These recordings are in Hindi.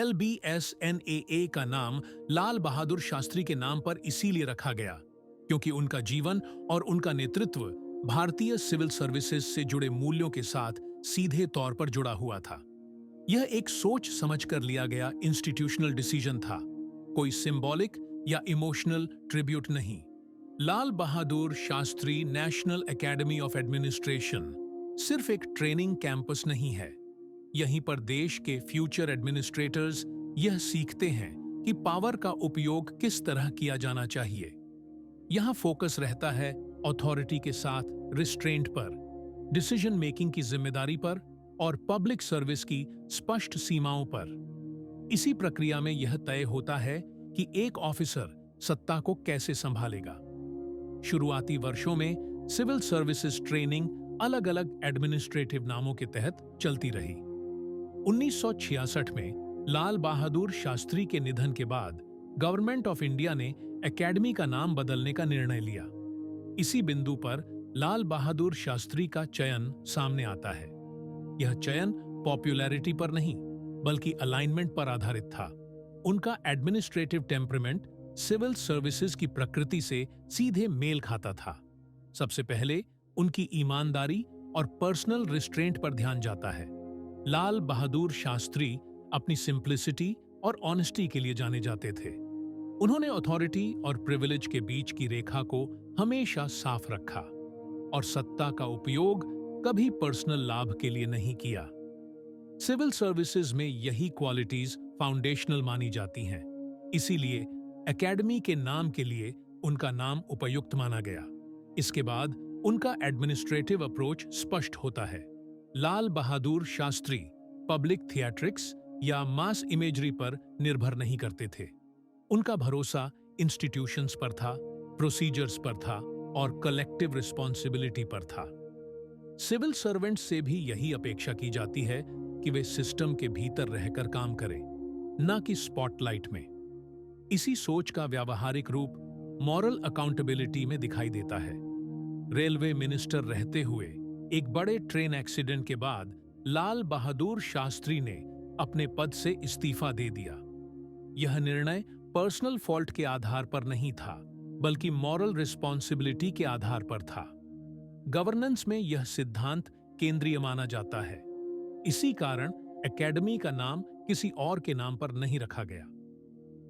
LBSNAA का नाम लाल बहादुर शास्त्री के नाम पर इसीलिए रखा गया क्योंकि उनका जीवन और उनका नेतृत्व भारतीय सिविल सर्विसेज से जुड़े मूल्यों के साथ सीधे तौर पर जुड़ा हुआ था। यह एक सोच समझकर लिया गया इंस्टीट्यूशनल डिसीजन था, कोई सिंबॉलिक या इमोशनल ट्रिब्यूट नहीं। Lal Bahadur Shastri National Academy of Administration सिर्फ एक ट्रेनिंग कैंपस नहीं है। यहीं पर देश के फ्यूचर एडमिनिस्ट्रेटर्स यह सीखते हैं कि पावर का उपयोग किस तरह किया जाना चाहिए। यहाँ फोकस रहता है अथॉरिटी के साथ रिस्ट्रेंट पर, डिसीजन मेकिंग की जिम्मेदारी पर और पब्लिक सर्विस की स्पष्ट सीमाओं पर। इसी प्रक्रिया में यह तय होता है कि एक ऑफिसर सत्ता को कैसे संभालेगा। शुरुआती वर्षों में सिविल सर्विसेज ट्रेनिंग अलग-अलग एडमिनिस्ट्रेटिव नामों के तहत चलती रही। 1966 में लाल बहादुर शास्त्री के निधन के बाद गवर्नमेंट ऑफ इंडिया ने एकेडमी का नाम बदलने का निर्णय लिया। इसी बिंदु पर लाल बहादुर शास्त्री का चयन सामने आता है। यह चयन पॉपुलैरिटी पर नहीं बल्कि अलाइनमेंट पर आधारित था। उनका एडमिनिस्ट्रेटिव टेम्परामेंट सिविल सर्विसेज की प्रकृति से सीधे मेल खाता था। सबसे पहले उनकी ईमानदारी और पर्सनल रिस्ट्रेंट पर ध्यान जाता है। लाल बहादुर शास्त्री अपनी सिंप्लिसिटी और ऑनेस्टी के लिए जाने जाते थे। उन्होंने अथॉरिटी और प्रिविलेज के बीच की रेखा को हमेशा साफ रखा और सत्ता का उपयोग कभी पर्सनल लाभ के लिए नहीं किया। सिविल सर्विसेज में यही क्वालिटीज फाउंडेशनल मानी जाती हैं। इसीलिए एकेडमी के नाम के लिए उनका नाम उपयुक्त माना गया। इसके बाद उनका एडमिनिस्ट्रेटिव अप्रोच स्पष्ट होता है। लाल बहादुर शास्त्री पब्लिक थिएट्रिक्स या मास इमेजरी पर निर्भर नहीं करते थे। उनका भरोसा इंस्टीट्यूशंस पर था, प्रोसीजर्स पर था और कलेक्टिव रिस्पॉन्सिबिलिटी पर था। सिविल सर्वेंट से भी यही अपेक्षा की जाती है कि वे सिस्टम के भीतर रहकर काम करें, न कि स्पॉटलाइट में। इसी सोच का व्यावहारिक रूप मॉरल अकाउंटेबिलिटी में दिखाई देता है। रेलवे मिनिस्टर रहते हुए एक बड़े ट्रेन एक्सीडेंट के बाद लाल बहादुर शास्त्री ने अपने पद से इस्तीफा दे दिया। यह निर्णय पर्सनल फॉल्ट के आधार पर नहीं था बल्कि मॉरल रिस्पॉन्सिबिलिटी के आधार पर था। गवर्नेंस में यह सिद्धांत केंद्रीय माना जाता है। इसी कारण एकेडमी का नाम किसी और के नाम पर नहीं रखा गया।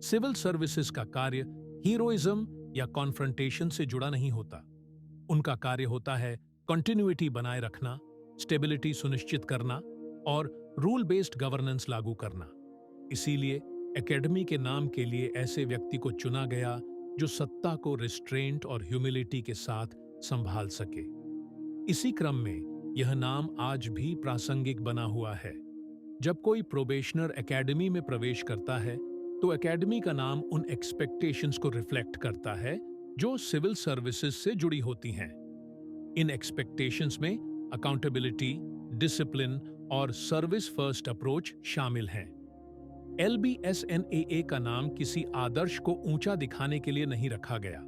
सिविल सर्विसेज का कार्य हीरोइज्म या कॉन्फ्रंटेशन से जुड़ा नहीं होता। उनका कार्य होता है कंटिन्यूटी बनाए रखना, स्टेबिलिटी सुनिश्चित करना और रूल बेस्ड गवर्नेंस लागू करना। इसीलिए एकेडमी के नाम के लिए ऐसे व्यक्ति को चुना गया जो सत्ता को रिस्ट्रेंट और ह्यूमिलिटी के साथ संभाल सके। इसी क्रम में यह नाम आज भी प्रासंगिक बना हुआ है। जब कोई प्रोबेशनर एकेडमी में प्रवेश करता है तो एकेडमी का नाम उन एक्सपेक्टेशंस को रिफ्लेक्ट करता है जो सिविल सर्विसेज से जुड़ी होती हैं। इन एक्सपेक्टेशंस में अकाउंटेबिलिटी, डिसिप्लिन और सर्विस फर्स्ट अप्रोच शामिल हैं। LBSNAA का नाम किसी आदर्श को ऊंचा दिखाने के लिए नहीं रखा गया।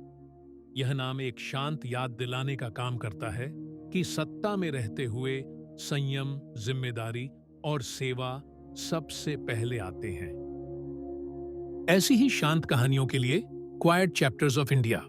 यह नाम एक शांत याद दिलाने का काम करता है कि सत्ता में रहते हुए संयम, जिम्मेदारी और सेवा सबसे पहले आते हैं। ऐसी ही शांत कहानियों के लिए क्वाइट चैप्टर्स ऑफ इंडिया